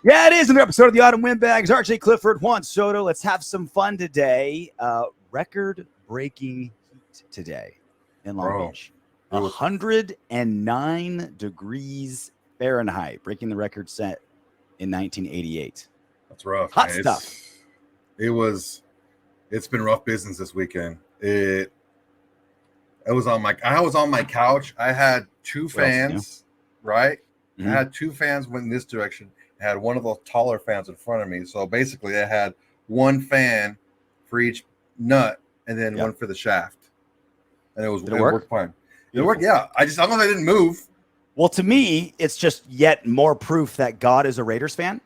Yeah, it is another episode of the Autumn Windbags. RJ Clifford, Juan Soto. Let's have some fun today. Record-breaking heat today in Long Beach. 109 degrees Fahrenheit, breaking the record set in 1988. That's rough. Hot man. stuff. It's been rough business this weekend. I was on my couch. I had two fans, right? Mm-hmm. I had two fans went in this direction. I had one of those taller fans in front of me. So basically I had one fan for each nut and then one for the shaft. And it worked fine. It worked, yeah. I don't know if I didn't move. Well, to me, it's just yet more proof that God is a Raiders fan,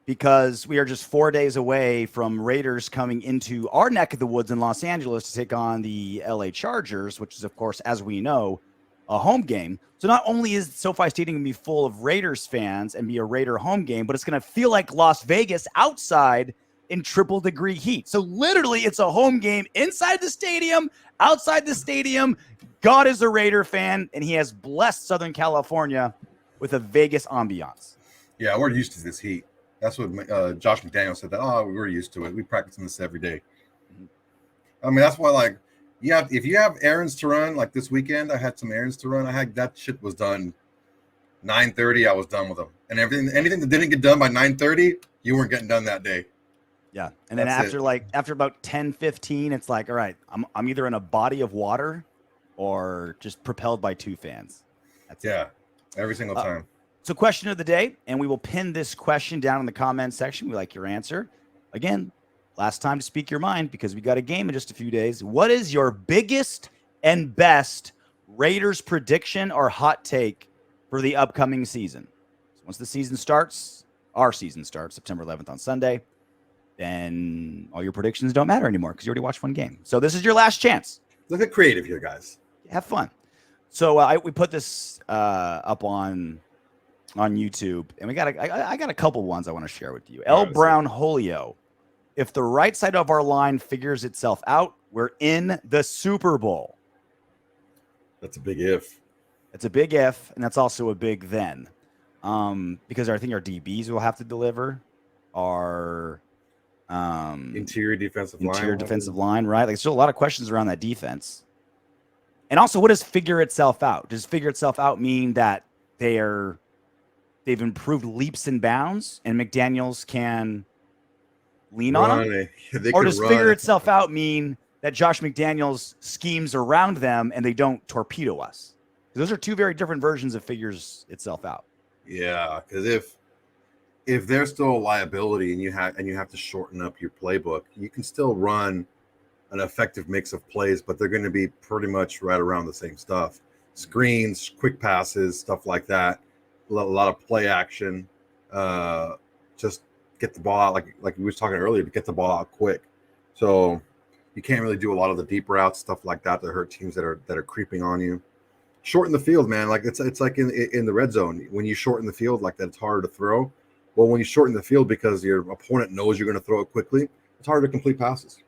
because we are just 4 days away from Raiders coming into our neck of the woods in Los Angeles to take on the LA Chargers, which is, of course, as we know, a home game. So not only is SoFi Stadium going to be full of Raiders fans and be a Raider home game, but it's going to feel like Las Vegas outside in triple degree heat. So literally it's a home game inside the stadium, outside the stadium. God is a Raider fan, and he has blessed Southern California with a Vegas ambiance. Yeah, we're used to this heat. That's what Josh McDaniels said, that, we're used to it. We practice in this every day. I mean, that's why, if you have errands to run, like this weekend, I had some errands to run. That shit was done 9:30. I was done with them. And anything that didn't get done by 9:30, you weren't getting done that day. Yeah. And then after about 10:15, it's like, all right, I'm either in a body of water or just propelled by two fans. That's it. Every single time. So question of the day, and we will pin this question down in the comment section. We like your answer. Again, last time to speak your mind, because we got a game in just a few days. What is your biggest and best Raiders prediction or hot take for the upcoming season? So once the season starts, our season starts September 11th on Sunday, then all your predictions don't matter anymore because you already watched one game. So this is your last chance. Look at creative here, guys. Have fun. So we put this up on YouTube, and I got a couple ones I want to share with you. L. Brown Holio. If the right side of our line figures itself out, we're in the Super Bowl. That's a big if. It's a big if, and that's also a big then. Because I think our DBs will have to deliver. Our interior defensive line, right? There's still a lot of questions around that defense. And also, what does figure itself out? Does figure itself out mean that they've improved leaps and bounds and McDaniels can lean on them? Or does figure itself out mean that Josh McDaniels schemes around them and they don't torpedo us? Those are two very different versions of figures itself out. Yeah, because if they're still a liability and you have to shorten up your playbook, you can still run an effective mix of plays, but they're going to be pretty much right around the same stuff. Screens, quick passes, stuff like that. A lot of play action. Just get the ball out, like we were talking earlier, to get the ball out quick. So you can't really do a lot of the deep routes, stuff like that hurt teams that are creeping on you. Shorten the field, man. Like it's like in the red zone. When you shorten the field like that, it's harder to throw. Well, when you shorten the field because your opponent knows you're going to throw it quickly, it's harder to complete passes.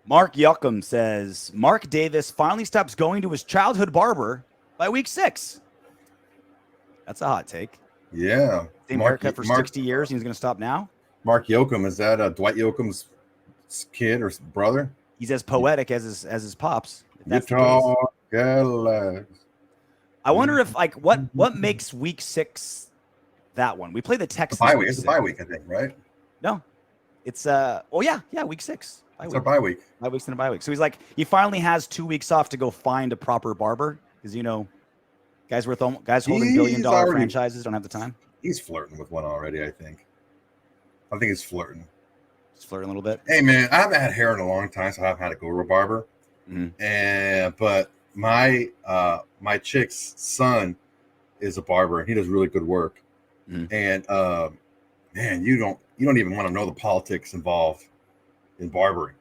Mark Yuckham says, Mark Davis finally stops going to his childhood barber by week 6. That's a hot take. Yeah. Same haircut for 60 years, and he's going to stop now? Mark Yuckham, is that Dwight Yoakam's kid or brother? He's as poetic as his pops. That's I wonder if, what makes week 6 that one? We play the Texans. It's a bye week, I think, right? No. It's, week 6. It's our bye week. 5 weeks in a bye week. So he finally has 2 weeks off to go find a proper barber because, guys holding $1 billion franchises don't have the time. He's flirting with one already, I think. I think he's flirting. Just flirting a little bit. Hey, man, I haven't had hair in a long time, so I haven't had to go to a barber. Mm-hmm. But my chick's son is a barber, and he does really good work. Mm-hmm. And man, you don't even want to know the politics involved in barbering.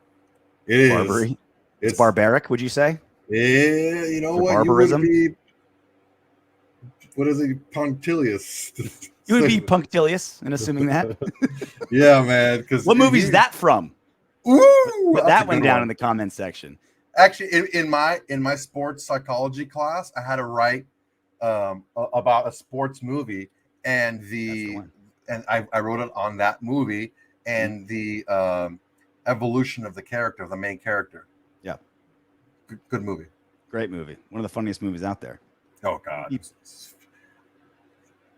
It's barbaric, would you say? Yeah, you know what? Barbarism? What is it? Punctilious. You would be punctilious in assuming that. Yeah, man. What movie is that from? Ooh, put that one down in the comment section. Actually, in my sports psychology class, I had to write about a sports movie, and and I wrote it on that movie and the evolution of the character, the main character. Yeah. Good movie. Great movie. One of the funniest movies out there. Oh God.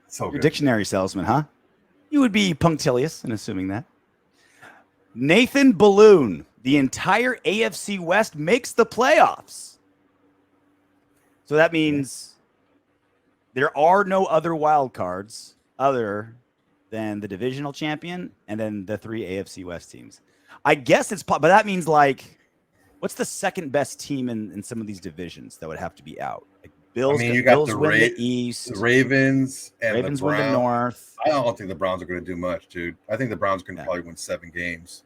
So You're good. a dictionary salesman, huh? You would be punctilious in assuming that. Nathan Balloon, the entire AFC West makes the playoffs. So that means there are no other wild cards other than the divisional champion and then the 3 AFC West teams. I guess but that means like, what's the second best team in some of these divisions that would have to be out? Like Bills, you got Bills the win the East, the Ravens, and Ravens the win the North. I don't think the Browns are going to do much, dude. I think the Browns can probably win 7 games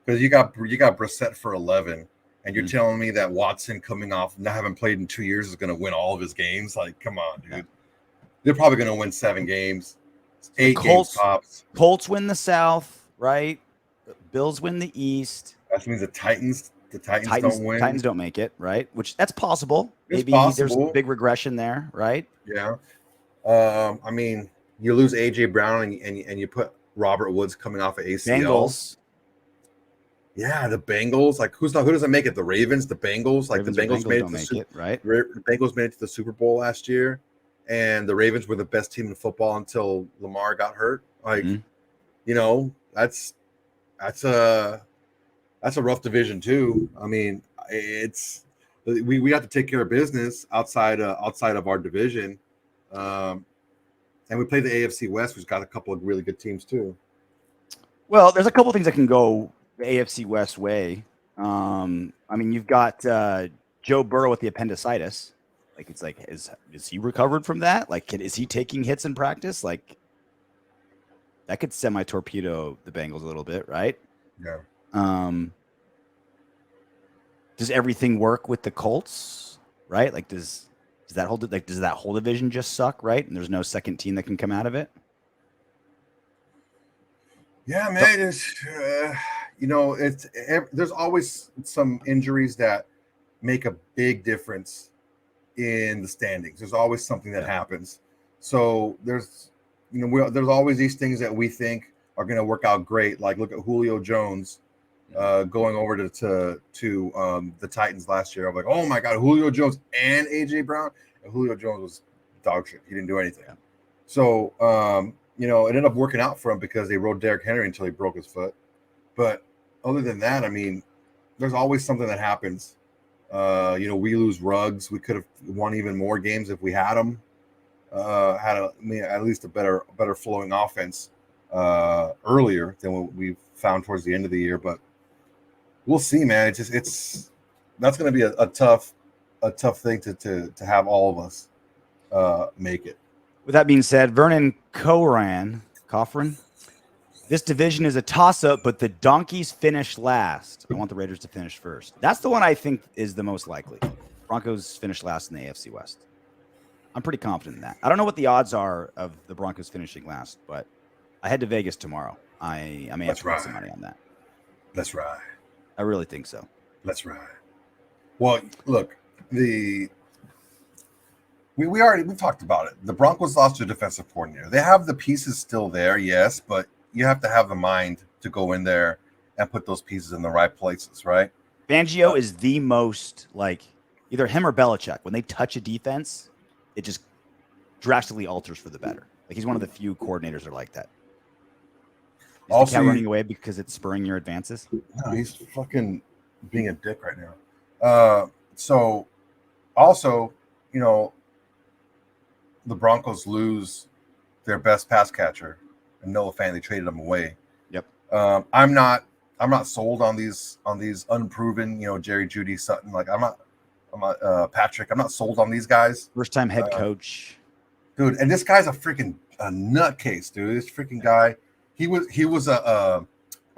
because you got Brissett for 11, and you're telling me that Watson coming off not having played in 2 years is going to win all of his games? Like, come on, dude. Yeah. They're probably going to win 7 games, 8 games tops. Colts win the South, right? Bills win the East. That means the Titans don't win. Titans don't make it, right? Which that's possible. It's Maybe there's a big regression there, right? Yeah. I mean, you lose AJ Brown and you put Robert Woods coming off of ACL. Bengals. Yeah, the Bengals. Like who doesn't make it? The Ravens, the Bengals. Like Ravens the Bengals made it, right? The Bengals made it to the Super Bowl last year, and the Ravens were the best team in football until Lamar got hurt. Like, you know, that's a rough division too. I mean, we have to take care of business outside of our division, and we play the AFC West, who's got a couple of really good teams too. Well, there's a couple of things that can go the AFC West way. I mean, you've got Joe Burrow with the appendicitis. Like, it's like, is he recovered from that? Like, is he taking hits in practice? Like, that could semi-torpedo the Bengals a little bit, right? Yeah. Does everything work with the Colts, right? Like, does that whole division just suck, right? And there's no second team that can come out of it. Yeah, man. There's always some injuries that make a big difference in the standings. There's always something that happens. So there's always these things that we think are going to work out great. Like look at Julio Jones going over to the Titans last year. I'm like, oh my God, Julio Jones and AJ Brown. And Julio Jones was dog shit. He didn't do anything. Yeah. So it ended up working out for him because they rode Derek Henry until he broke his foot. But other than that, I mean, there's always something that happens. We lose Ruggs. We could have won even more games if we had him. At least a better flowing offense earlier than what we found towards the end of the year. But we'll see, man. That's going to be a tough thing to have all of us make it. With that being said, Vernon Cochran, this division is a toss-up, but the Donkeys finish last. I want the Raiders to finish first. That's the one I think is the most likely. Broncos finish last in the AFC West. I'm pretty confident in that. I don't know what the odds are of the Broncos finishing last, but I head to Vegas tomorrow. I may have to put some money on that. That's right. I really think so. That's right. Well, look, we talked about it. The Broncos lost their defensive coordinator. They have the pieces still there, yes, but you have to have the mind to go in there and put those pieces in the right places, right? Fangio is the most, like, either him or Belichick. When they touch a defense, it just drastically alters for the better. Like, he's one of the few coordinators that are like that. Is also, the cat running away because it's spurring your advances? No, he's fucking being a dick right now. So, also, the Broncos lose their best pass catcher, and Noah Fant. They traded him away. Yep. I'm not sold on these unproven, Jerry Jeudy, Sutton. Like I'm not Patrick. I'm not sold on these guys. First time head coach, dude. And this guy's a freaking nutcase, dude. This freaking guy. He was I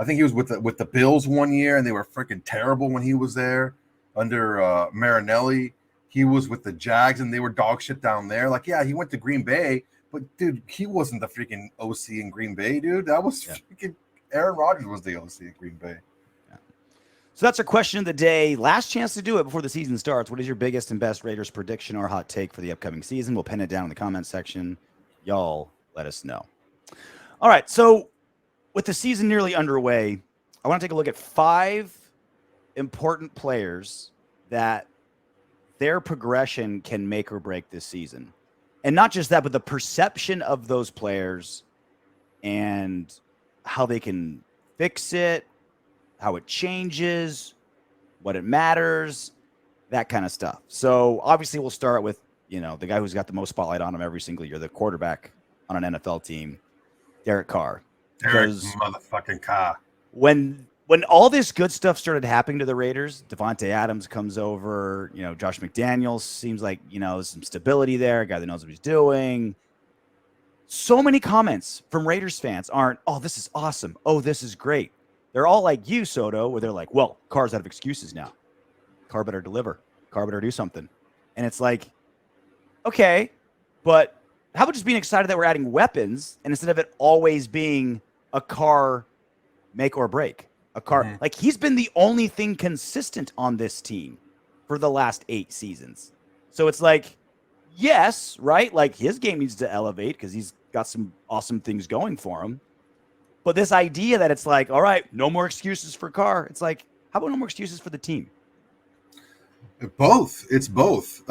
think he was with the Bills one year, and they were freaking terrible when he was there under Marinelli. He was with the Jags, and they were dog shit down there. Like, yeah, he went to Green Bay, but dude, he wasn't the freaking OC in Green Bay, dude. That was freaking Aaron Rodgers was the OC in Green Bay. Yeah. So that's our question of the day. Last chance to do it before the season starts. What is your biggest and best Raiders prediction or hot take for the upcoming season? We'll pin it down in the comment section. Y'all let us know. All right. So with the season nearly underway, I want to take a look at 5 important players that their progression can make or break this season. And not just that, but the perception of those players and how they can fix it, how it changes, what it matters, that kind of stuff. So obviously we'll start with, the guy who's got the most spotlight on him every single year, the quarterback on an NFL team, Derek Carr. Derek motherfucking Carr. When all this good stuff started happening to the Raiders, Davante Adams comes over, Josh McDaniels seems like, some stability there, a guy that knows what he's doing. So many comments from Raiders fans aren't, oh, this is awesome. Oh, this is great. They're all like you, Soto, where they're like, well, Carr's out of excuses now. Carr better deliver. Carr better do something. And it's like, okay, but how about just being excited that we're adding weapons and instead of it always being a Carr make or break? A Carr, like he's been the only thing consistent on this team for the last 8 seasons. So it's like, yes, right? Like his game needs to elevate because he's got some awesome things going for him. But this idea that it's like, all right, no more excuses for Carr. It's like, how about no more excuses for the team? Both. It's both.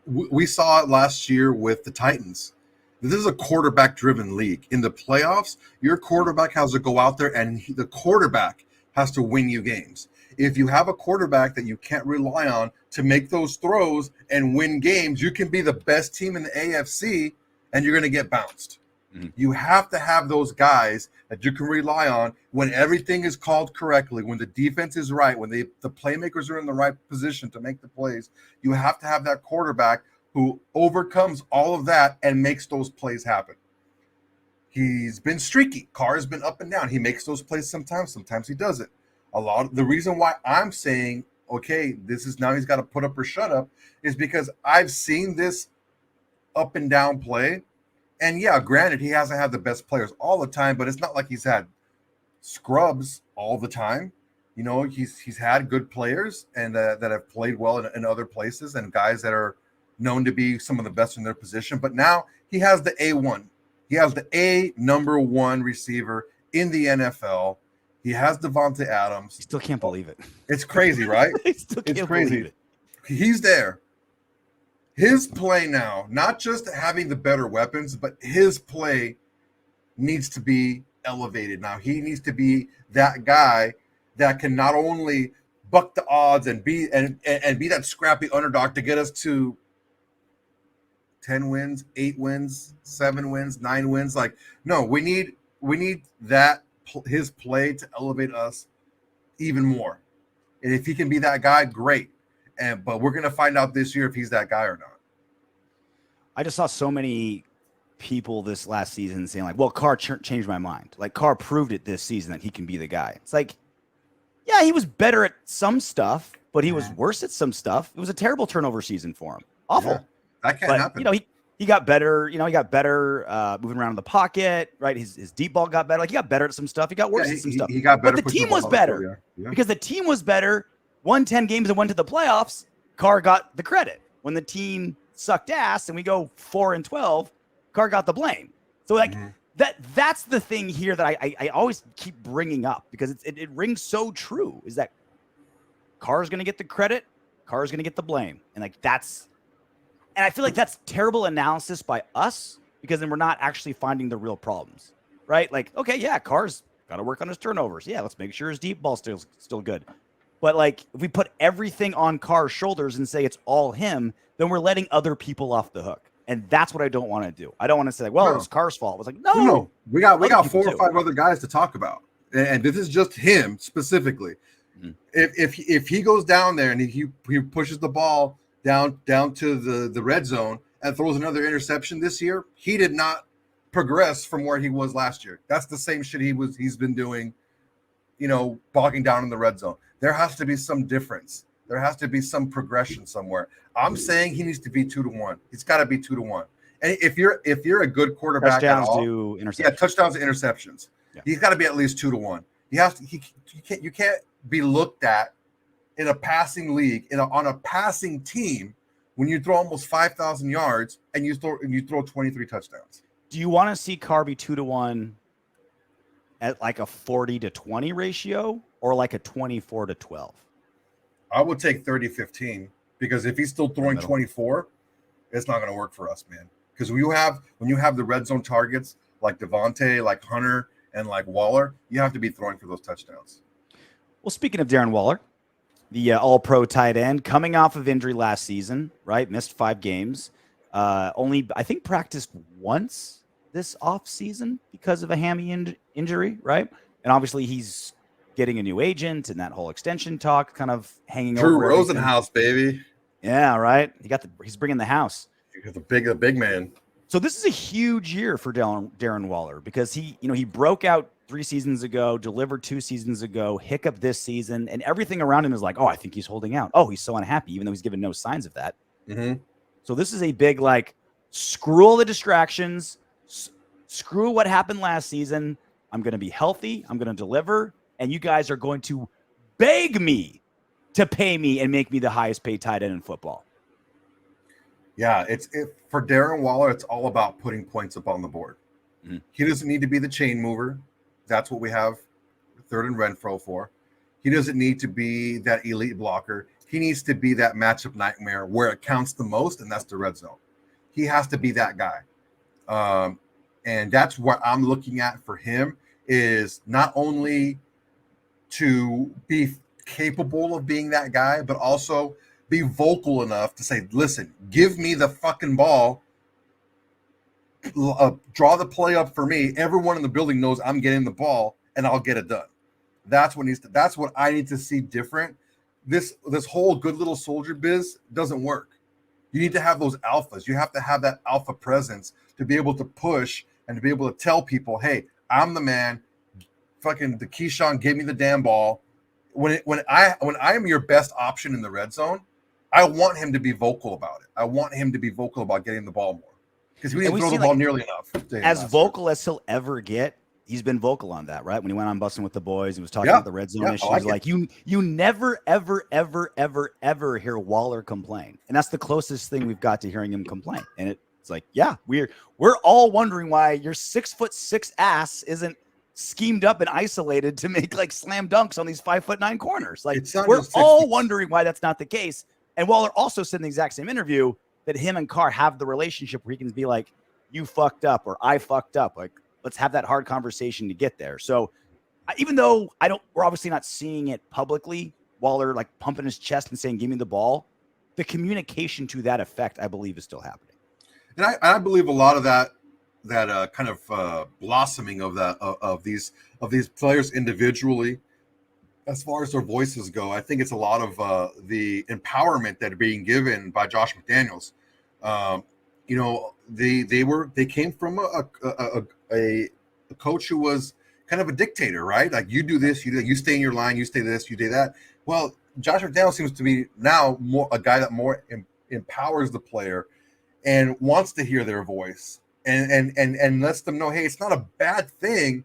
We saw it last year with the Titans. This is a quarterback-driven league. In the playoffs, your quarterback has to go out there and the quarterback has to win you games. If you have a quarterback that you can't rely on to make those throws and win games, you can be the best team in the AFC and you're going to get bounced. Mm-hmm. You have to have those guys that you can rely on when everything is called correctly, when the defense is right, when the playmakers are in the right position to make the plays. You have to have that quarterback who overcomes all of that and makes those plays happen. He's been streaky. Carr has been up and down. He makes those plays sometimes he doesn't. The reason why I'm saying, okay, this is now he's got to put up or shut up is because I've seen this up and down play. And yeah, granted, he hasn't had the best players all the time, but it's not like he's had scrubs all the time. He's had good players and that have played well in other places and guys that are known to be some of the best in their position. But now he has the A1. He has the number 1 receiver in the NFL. He has Davante Adams. He still can't believe it. It's crazy, right? It's crazy. He's there. His play now, not just having the better weapons, but his play needs to be elevated. Now he needs to be that guy that can not only buck the odds and be that scrappy underdog to get us to 10 wins, 8 wins, 7 wins, 9 wins. Like, no, we need that his play to elevate us even more. And if he can be that guy, great. But we're going to find out this year if he's that guy or not. I just saw so many people this last season saying like, well, Carr changed my mind. Like Carr proved it this season that he can be the guy. It's like, yeah, he was better at some stuff, but he was worse at some stuff. It was a terrible turnover season for him. Awful. Yeah, that can't happen. He got better. He got better moving around in the pocket, right? His deep ball got better. Like he got better at some stuff. He got worse at some stuff. He got better. But the team was better because the team was better. Won 10 games and went to the playoffs. Carr got the credit. When the team sucked ass and we go 4-12, Carr got the blame. So like that's the thing here that I always keep bringing up because it rings so true is that Carr's going to get the credit. Carr's going to get the blame. And like and I feel like that's terrible analysis by us because then we're not actually finding the real problems, right? Like, okay, yeah, Carr's got to work on his turnovers. Yeah, let's make sure his deep ball's still good. But like, if we put everything on Carr's shoulders and say it's all him, then we're letting other people off the hook. And that's what I don't want to do. I don't want to say, well, it was Carr's fault. It's like, no. We got 4 or 5 other guys to talk about. And this is just him specifically. Mm-hmm. If he goes down there and he pushes the ball down to the red zone and throws another interception this year, he did not progress from where he was last year. That's the same shit he's been doing, bogging down in the red zone. There has to be some difference. There has to be some progression somewhere. I'm saying he needs to be 2-1. He's got to be 2-1. And if you're a good quarterback touchdowns at all, to interceptions. Yeah, touchdowns to interceptions. Yeah. He's got to be at least 2-1. You can't be looked at in a passing league on a passing team when you throw almost 5,000 yards and you throw 23 touchdowns. Do you want to see Carr be 2-1 at like a 40-20 ratio or like a 24-12? I would take 30-15 because if he's still throwing 24, it's not going to work for us, man. Because when you have the red zone targets like Davante, like Hunter, and like Waller, you have to be throwing for those touchdowns. Well, speaking of Darren Waller, the all-pro tight end, coming off of injury last season, right? Missed 5 games. Only, I think, practiced once this offseason because of a hammy injury, right? And obviously he's getting a new agent and that whole extension talk kind of hanging over. Drew Rosenhaus, baby. Yeah, right. He's bringing the house. You got the big man. So this is a huge year for Darren Waller because he broke out 3 seasons ago, delivered 2 seasons ago, hiccup this season, and everything around him is like, oh, I think he's holding out. Oh, he's so unhappy, even though he's given no signs of that. Mm-hmm. So this is a big, like, screw all the distractions, screw what happened last season. I'm going to be healthy. I'm going to deliver, and you guys are going to beg me to pay me and make me the highest paid tight end in football. Yeah, for Darren Waller, it's all about putting points up on the board. Mm-hmm. He doesn't need to be the chain mover. That's what we have Third and Renfro for. He doesn't need to be that elite blocker. He needs to be that matchup nightmare where it counts the most, and that's the red zone. He has to be that guy. And that's what I'm looking at for him, is not only to be capable of being that guy, but also be vocal enough to say, listen, give me the fucking ball, draw the play up for me. Everyone in the building knows I'm getting the ball and I'll get it done. That's what I need to see different. This whole good little soldier biz doesn't work. You need to have those alphas. You have to have that alpha presence to be able to push and to be able to tell people, hey, I'm the man. Fucking the Keyshawn, give me the damn ball. When I am your best option in the red zone, I want him to be vocal about it. I want him to be vocal about getting the ball more, because we didn't throw the ball nearly enough. As vocal as he'll ever get, he's been vocal on that, right? When he went on Busting with the Boys, he was talking about the red zone issues. Like you never, ever, ever, ever, ever hear Waller complain, and that's the closest thing we've got to hearing him complain. And it's like, yeah, we're all wondering why your 6'6" ass isn't schemed up and isolated to make like slam dunks on these 5'9" corners. Like, we're all wondering why that's not the case. And Waller also said in the exact same interview that him and Carr have the relationship where he can be like, you fucked up, or I fucked up. Like, let's have that hard conversation to get there. So even though we're obviously not seeing it publicly, Waller like pumping his chest and saying, give me the ball, the communication to that effect, I believe, is still happening. And I believe a lot of that kind of blossoming of these players individually, as far as their voices go, I think it's a lot of the empowerment that are being given by Josh McDaniels. They came from a coach who was kind of a dictator, right? Like, you do this, you stay in your line, you stay this, you do that. Well, Josh McDaniels seems to be now more a guy that more empowers the player and wants to hear their voice and lets them know, hey, it's not a bad thing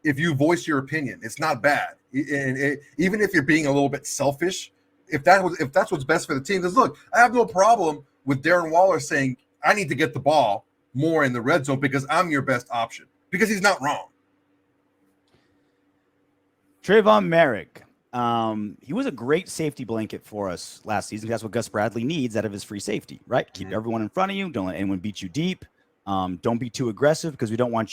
if you voice your opinion. It's not bad. And even if you're being a little bit selfish, if that's what's best for the team, because look, I have no problem with Darren Waller saying, I need to get the ball more in the red zone because I'm your best option, because he's not wrong. Trevon Moehrig, he was a great safety blanket for us last season. That's what Gus Bradley needs out of his free safety, right? Keep everyone in front of you. Don't let anyone beat you deep. Don't be too aggressive, because we don't want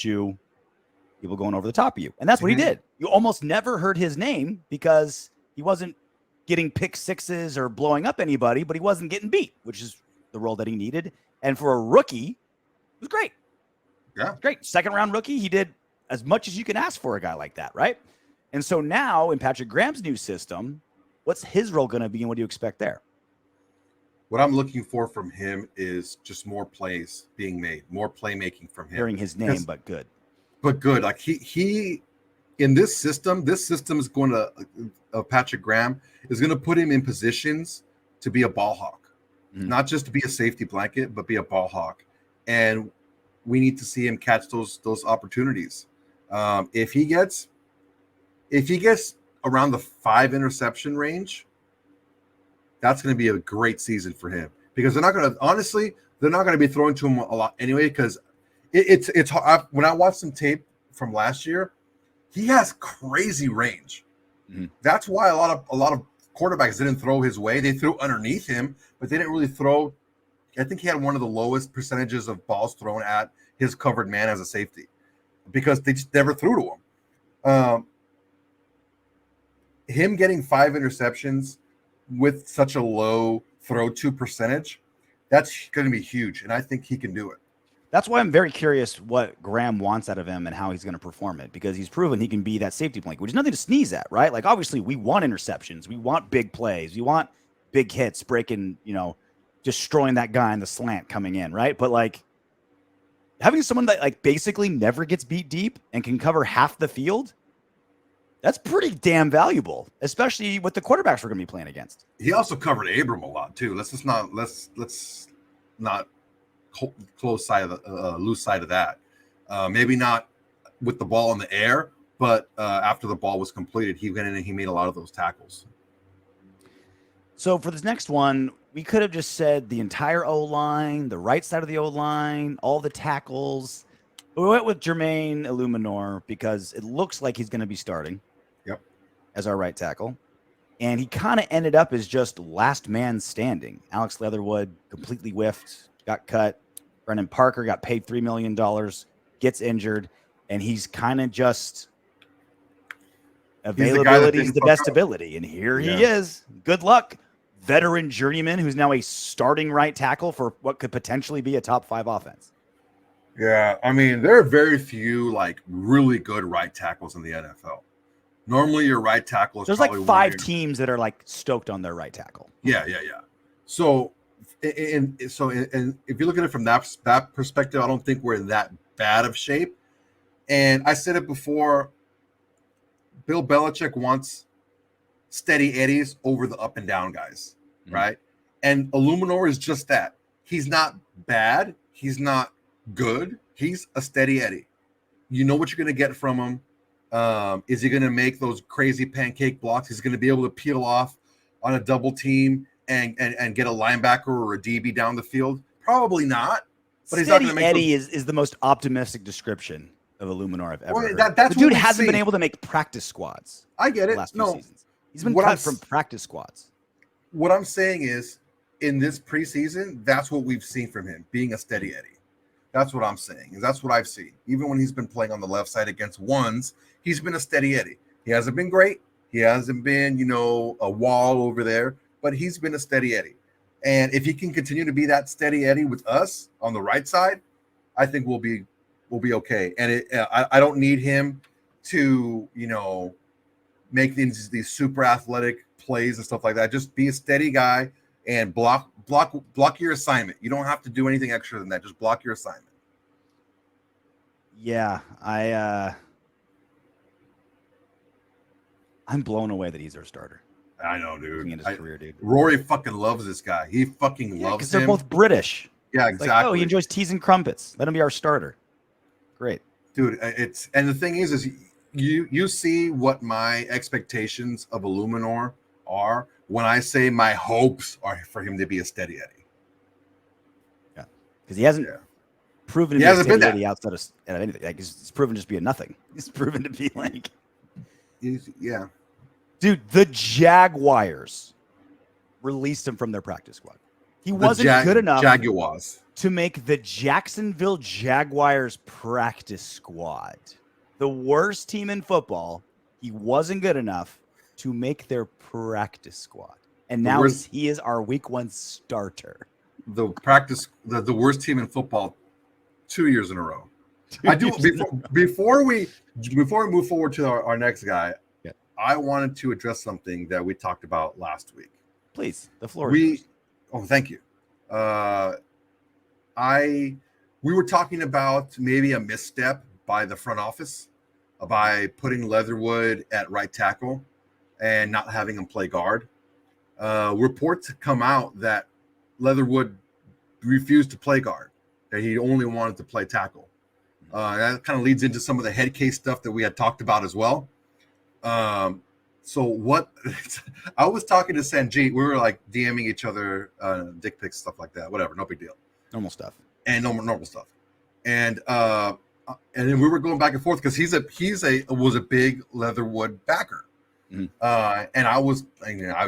people going over the top of you. And that's what he did. You almost never heard his name because he wasn't getting pick sixes or blowing up anybody, but he wasn't getting beat, which is the role that he needed. And for a rookie, it was great. Yeah. Great. Second round rookie. He did as much as you can ask for a guy like that, right? And so now in Patrick Graham's new system, what's his role going to be, and what do you expect there? What I'm looking for from him is just more plays being made, more playmaking from him. Hearing his name, but good. But good. Like he in this system is going to Patrick Graham is going to put him in positions to be a ball hawk, not just to be a safety blanket, but be a ball hawk. And we need to see him catch those opportunities. If he gets around the 5 interception range, that's going to be a great season for him, because they're not going to be throwing to him a lot anyway, because It's when I watched some tape from last year, he has crazy range. Mm-hmm. That's why a lot of quarterbacks didn't throw his way. They threw underneath him, but they didn't really throw. I think he had one of the lowest percentages of balls thrown at his covered man as a safety because they just never threw to him. Him getting 5 interceptions with such a low throw to percentage, that's going to be huge, and I think he can do it. That's why I'm very curious what Graham wants out of him and how he's going to perform it, because he's proven he can be that safety blanket, which is nothing to sneeze at, right? Like, obviously, we want interceptions. We want big plays. We want big hits, breaking, destroying that guy in the slant coming in, right? But, like, having someone that, like, basically never gets beat deep and can cover half the field, that's pretty damn valuable, especially with the quarterbacks we're going to be playing against. He also covered Abram a lot, too. Let's not lose sight of that. Maybe not with the ball in the air, but after the ball was completed, he went in and he made a lot of those tackles. So for this next one, we could have just said the entire O-line, the right side of the O-line, all the tackles. We went with Jermaine Eluemenor because it looks like he's going to be starting as our right tackle. And he kind of ended up as just last man standing. Alex Leatherwood completely whiffed, got cut. Brendan Parker got paid $3 million, gets injured, and he's kind of just availability is the best ability. And here he is. Good luck. Veteran journeyman who's now a starting right tackle for what could potentially be a top 5 offense. Yeah, I mean, there are very few like really good right tackles in the NFL. Normally, your right tackle is there's like 5 teams that are like stoked on their right tackle. Yeah. So, and if you look at it from that perspective, I don't think we're in that bad of shape. And I said it before, Bill Belichick wants steady eddies over the up and down guys, right? And Eluemenor is just that. He's not bad. He's not good. He's a steady eddy. You know what you're going to get from him. Is he going to make those crazy pancake blocks? He's going to be able to peel off on a double team and get a linebacker or a DB down the field? Probably not. But he's not going to make Eddie is the most optimistic description of Eluemenor I've ever heard. That's the dude hasn't been able to make practice squads. I get it. Last few seasons. He's been cut from practice squads. What I'm saying is, in this preseason, that's what we've seen from him, being a steady Eddie. That's what I'm saying. And that's what I've seen. Even when he's been playing on the left side against ones, he's been a steady Eddie. He hasn't been great. He hasn't been, a wall over there, but he's been a steady Eddie. And if he can continue to be that steady Eddie with us on the right side, I think we'll be okay. And I don't need him to, make these super athletic plays and stuff like that. Just be a steady guy and block your assignment. You don't have to do anything extra than that. Just block your assignment. Yeah, I'm blown away that he's our starter. I know, dude. In his career, dude. Rory fucking loves this guy. He fucking loves him. Because they're both British. Yeah, it's exactly. Like, he enjoys teas and crumpets. Let him be our starter. Great. Dude, and the thing is you see what my expectations of Eluemenor are when I say my hopes are for him to be a steady Eddie. Yeah, because he hasn't proven to be a steady Eddie outside of anything. Like, he's proven to just be a nothing. He's proven to be like, dude. The Jaguars released him from their practice squad. He wasn't good enough. Jaguars to make the Jacksonville Jaguars practice squad. The worst team in football. He wasn't good enough to make their practice squad. And now he is our week 1 starter. The worst team in football 2 years in a row. Before we move forward to our next guy, I wanted to address something that we talked about last week. Please, the floor is yours. Oh, thank you. We were talking about maybe a misstep by the front office by putting Leatherwood at right tackle and not having him play guard. Reports come out that Leatherwood refused to play guard, that he only wanted to play tackle. That kind of leads into some of the head case stuff that we had talked about as well. So what I was talking to Sanjeet, we were like DMing each other dick pics, stuff like that, whatever, no big deal. Normal stuff. And normal stuff. and then we were going back and forth because was a big Leatherwood backer, and I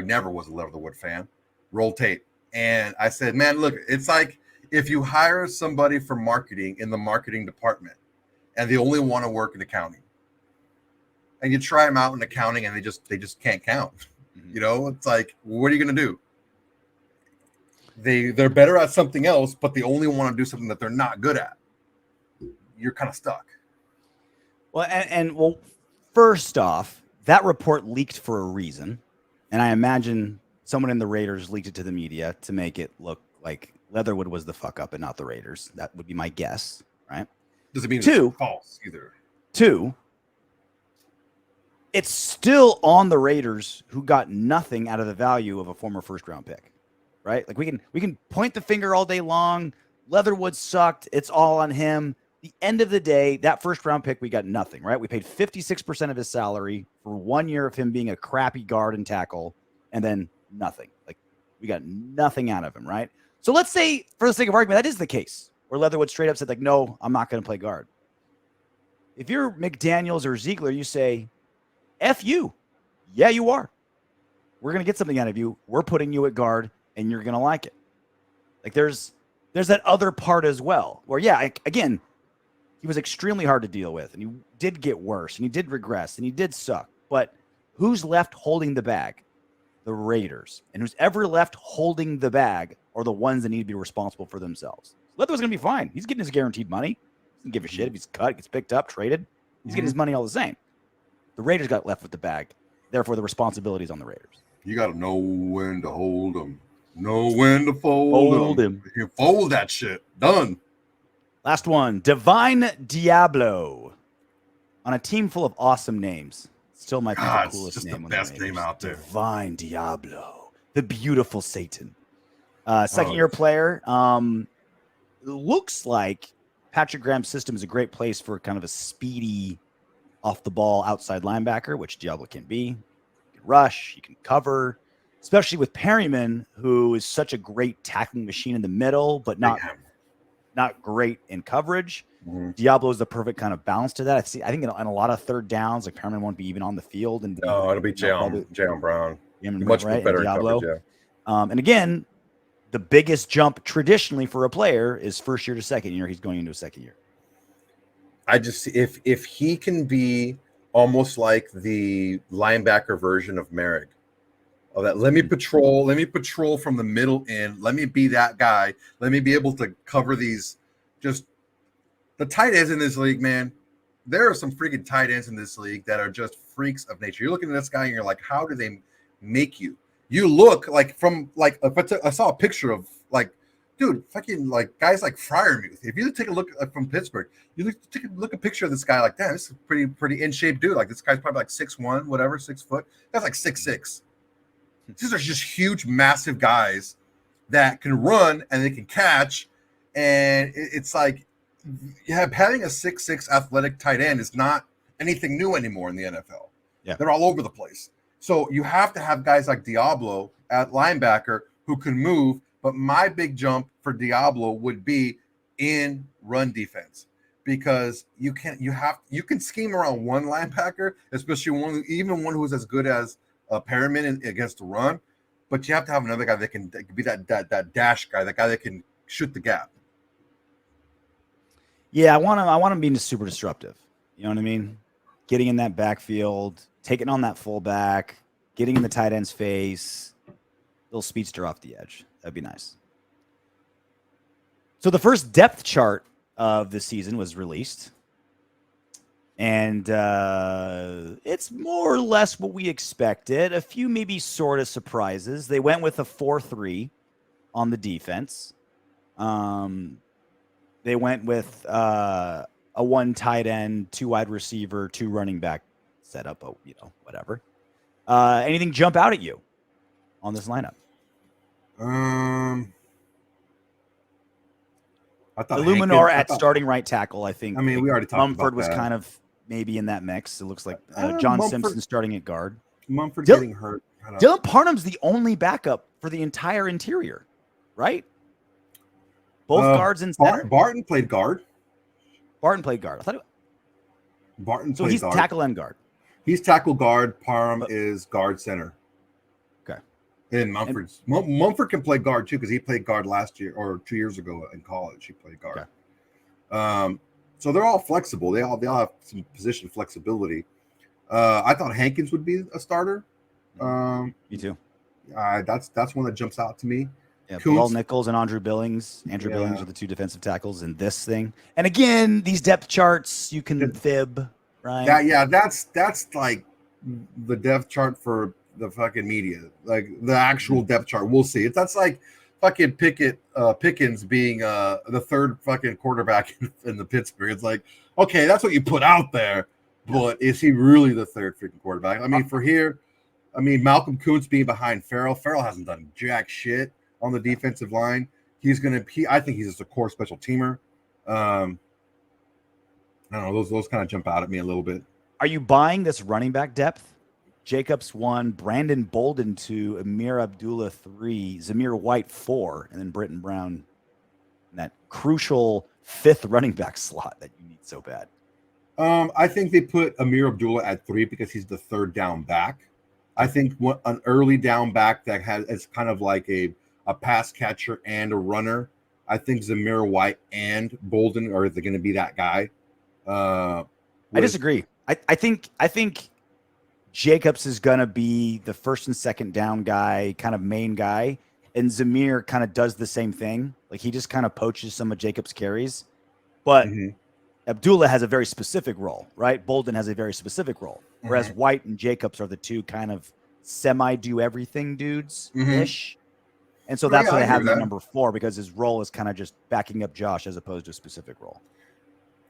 never was a Leatherwood fan. Roll tape, and I said, man, look, it's like if you hire somebody for marketing in the marketing department, and they only want to work in accounting, and you try them out in accounting, and they just can't count. You know, it's like, what are you going to do? They're better at something else, but they only want to do something that they're not good at. You're kind of stuck. Well, first off, that report leaked for a reason, and I imagine someone in the Raiders leaked it to the media to make it look like Leatherwood was the fuck up and not the Raiders. That would be my guess, right? Doesn't mean it's false either. Two, it's still on the Raiders, who got nothing out of the value of a former first-round pick, right? Like we can point the finger all day long. Leatherwood sucked. It's all on him. The end of the day, that first-round pick, we got nothing, right? We paid 56% of his salary for 1 year of him being a crappy guard and tackle, and then nothing. Like, we got nothing out of him, right? So let's say, for the sake of argument, that is the case, where Leatherwood straight up said, like, no, I'm not going to play guard. If you're McDaniels or Ziegler, you say, F you. Yeah, you are. We're going to get something out of you. We're putting you at guard, and you're going to like it. Like, there's that other part as well, where, yeah, again, he was extremely hard to deal with, and he did get worse, and he did regress, and he did suck. But who's left holding the bag? The Raiders. And who's ever left holding the bag are the ones that need to be responsible for themselves. Leatherwood's going to be fine. He's getting his guaranteed money. He doesn't give a shit if he's cut, gets picked up, traded. He's getting his money all the same. The Raiders got left with the bag. Therefore, the responsibility is on the Raiders. You got to know when to hold them. Know when to fold them. You fold that shit. Done. Last one. Divine Deablo. On a team full of awesome names. Still might be the coolest name. The best name out there. Divine Deablo. The beautiful Satan. Second-year player. Looks like Patrick Graham's system is a great place for kind of a speedy off-the-ball outside linebacker, which Diablo can be. You can rush. You can cover. Especially with Perryman, who is such a great tackling machine in the middle, but not great in coverage. Diablo is the perfect kind of balance to that. I think in a lot of third downs, like Perryman won't be even on the field. And it'll be Jalen Brown. Much better in coverage, yeah. And again, the biggest jump traditionally for a player is first year to second year. He's going into a second year. I just if he can be almost like the linebacker version of Moehrig. Oh, that let me patrol from the middle in. Let me be that guy. Let me be able to cover these. Just the tight ends in this league, man. There are some freaking tight ends in this league that are just freaks of nature. You're looking at this guy and you're like, how do they make you? You look like I saw a picture of like, dude, fucking like guys like Freiermuth. If you take a look from Pittsburgh, take a look at a picture of this guy like, damn, this is a pretty in shape dude. Like this guy's probably like 6'1", whatever, 6 foot. That's like 6'6". These are just huge, massive guys that can run and they can catch. And it's like having a 6'6" athletic tight end is not anything new anymore in the NFL. Yeah. They're all over the place. So you have to have guys like Deablo at linebacker who can move. But my big jump for Deablo would be in run defense, because you can scheme around one linebacker, especially one who's as good as Perryman against the run, but you have to have another guy that can be that dash guy, that guy that can shoot the gap. Yeah, I want him being super disruptive. You know what I mean? Getting in that backfield, taking on that fullback, getting in the tight end's face, little speedster off the edge. That'd be nice. So the first depth chart of the season was released. And it's more or less what we expected. A few maybe sort of surprises. They went with a 4-3 on the defense. They went with a 1 tight end, 2 wide receiver, 2 running back setup. Oh, whatever. Anything jump out at you on this lineup? I thought Eluemenor at starting right tackle. I think. I mean, we already talked Mumford about was that. Kind of maybe in that mix. It looks like John Simpson starting at guard. Mumford getting hurt. Dylan Parham's the only backup for the entire interior, right? Both guards and center. Barton played guard. Barton played guard. I thought Barton so. played He's guard. tackle and guard. He's tackle guard. Parham is guard center. Okay. And Mumford can play guard too because he played guard last year or 2 years ago in college. He played guard. Okay. So they're all flexible. They all have some position flexibility. I thought Hankins would be a starter. Me too. That's one that jumps out to me. Yeah, Bilal Nichols and Andrew Billings. Billings are the two defensive tackles in this thing. And again, these depth charts you can fib, right? That's like the depth chart for the fucking media, like the actual depth chart. We'll see. That's like fucking Pickens being the third fucking quarterback in the Pittsburgh. It's like, okay, that's what you put out there, but is he really the third freaking quarterback? I mean, Malcolm Kuntz being behind Farrell. Farrell hasn't done jack shit on the defensive line. I think he's just a core special teamer. I don't know. Those kind of jump out at me a little bit. Are you buying this running back depth? Jacobs 1, Brandon Bolden 2, Amir Abdullah 3, Zamir White 4, and then Britton Brown in that crucial 5th running back slot that you need so bad. I think they put Amir Abdullah at 3 because he's the third down back. I think an early down back that is kind of like a pass catcher and a runner. I think Zamir White and Bolden are going to be that guy. I disagree. I think Jacobs is going to be the first and second down guy, kind of main guy, and Zamir kind of does the same thing. Like he just kind of poaches some of Jacobs' carries, but Abdullah has a very specific role, right? Bolden has a very specific role, whereas White and Jacobs are the two kind of semi-do everything dudes-ish. And so that's why I have him at number 4 because his role is kind of just backing up Josh as opposed to a specific role.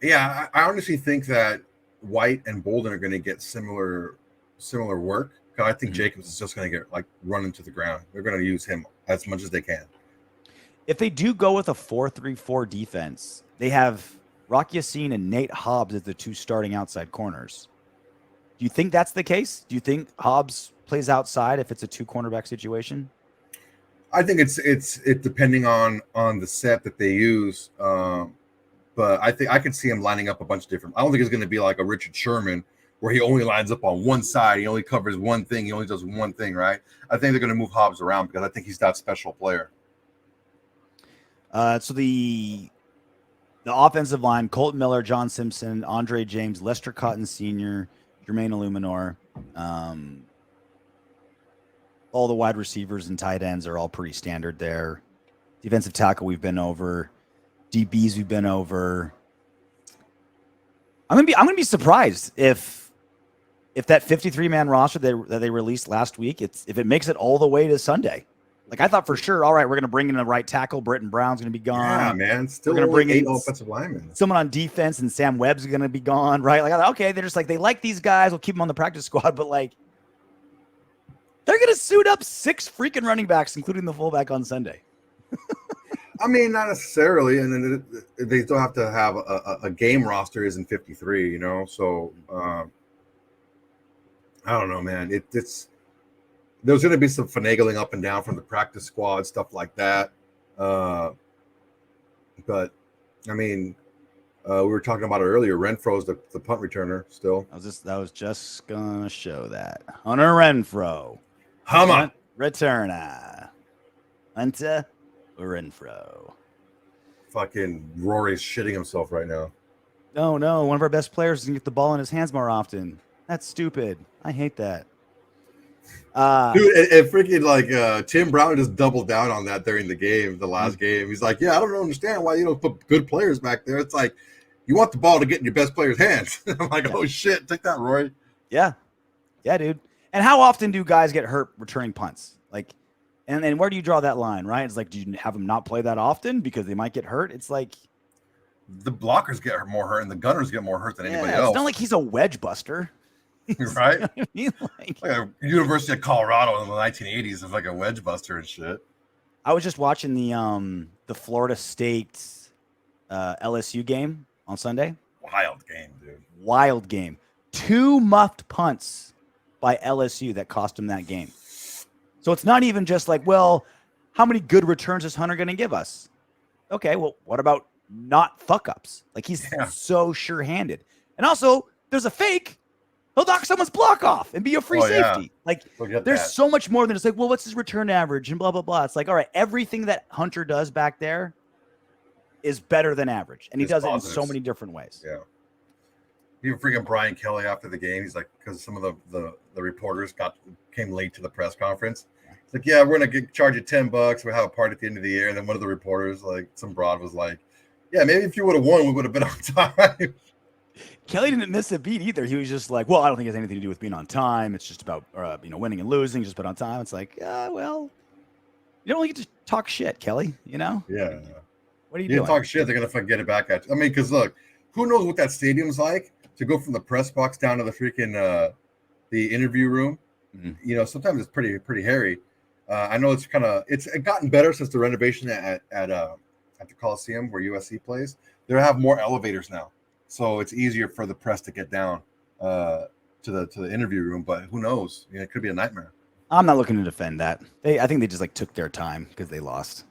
Yeah, I honestly think that White and Bolden are going to get similar work. Because I think Jacobs is just going to get run into the ground. They're going to use him as much as they can. If they do go with a 4-3-4 defense, they have Rock Yassin and Nate Hobbs as the two starting outside corners. Do you think that's the case? Do you think Hobbs plays outside if it's a 2 cornerback situation? I think it's depending on the set that they use. But I think I could see him lining up a bunch of different. I don't think it's going to be like a Richard Sherman where he only lines up on one side. He only covers one thing. He only does one thing, right? I think they're going to move Hobbs around because I think he's that special player. So the offensive line, Colton Miller, John Simpson, Andre James, Lester Cotton Sr., Jermaine Eluemenor. All the wide receivers and tight ends are all pretty standard there. Defensive tackle we've been over. DBs we've been over. I'm gonna be surprised if that 53-man roster that they released last week, if it makes it all the way to Sunday. Like I thought for sure, all right, we're gonna bring in the right tackle. Britton Brown's gonna be gone. Yeah, man. Still we're gonna bring in 8 offensive linemen. Someone on defense, and Sam Webb's gonna be gone, right? Like, okay, they're just like they like these guys. We'll keep them on the practice squad, but like they're gonna suit up 6 freaking running backs, including the fullback on Sunday. I mean, not necessarily, and then they still have to have a game roster isn't 53, you know. So I don't know, man. It's there's going to be some finagling up and down from the practice squad, stuff like that. But I mean, we were talking about it earlier. Renfro's the punt returner still. I was just gonna show that Hunter Renfro, Hummer returner, Hunter Renfro. Fucking Rory's shitting himself right now. No, one of our best players can get the ball in his hands more often. That's stupid. I hate that. Dude, and freaking Tim Brown just doubled down on that during the last game. He's like, yeah, I don't understand why you don't put good players back there. It's like you want the ball to get in your best player's hands. I'm like, oh shit, take that, Roy. Yeah, dude. And how often do guys get hurt returning punts? Like, and where do you draw that line, right? It's like, do you have them not play that often because they might get hurt? It's like the blockers get more hurt and the gunners get more hurt than anybody else. It's not like he's a wedge buster. Right? You know what I mean? Like a University of Colorado in the 1980s is like a wedge buster and shit. I was just watching the Florida State LSU game on Sunday. Wild game, dude. Wild game. 2 muffed punts by LSU that cost him that game. So it's not even just like, well, how many good returns is Hunter going to give us? Okay, well, what about not fuck ups. Like he's so sure-handed. And also, there's a fake. He'll knock someone's block off and be a free safety. Like there's so much more than just like, well, what's his return average and blah, blah, blah. It's like, all right, everything that Hunter does back there is better than average. And he does it in so many different ways. Yeah. Even freaking Brian Kelly after the game, he's like, because some of the reporters came late to the press conference. It's like, yeah, we're gonna charge you $10. We'll have a party at the end of the year. And then one of the reporters, like some broad, was like, yeah, maybe if you would have won, we would have been on time. Kelly didn't miss a beat either. He was just like, well, I don't think it has anything to do with being on time. It's just about winning and losing, just about on time. It's like, well, you don't really get to talk shit, Kelly, you know? Yeah. What are you doing? Talk shit, they're gonna fucking get it back at you. I mean, because look, who knows what that stadium's like to go from the press box down to the freaking the interview room. Mm-hmm. You know, sometimes it's pretty hairy. I know it's gotten better since the renovation at the Coliseum where USC plays. They have more elevators now, so it's easier for the press to get down to the interview room. But who knows? You know, it could be a nightmare. I'm not looking to defend that. I think they just like took their time because they lost.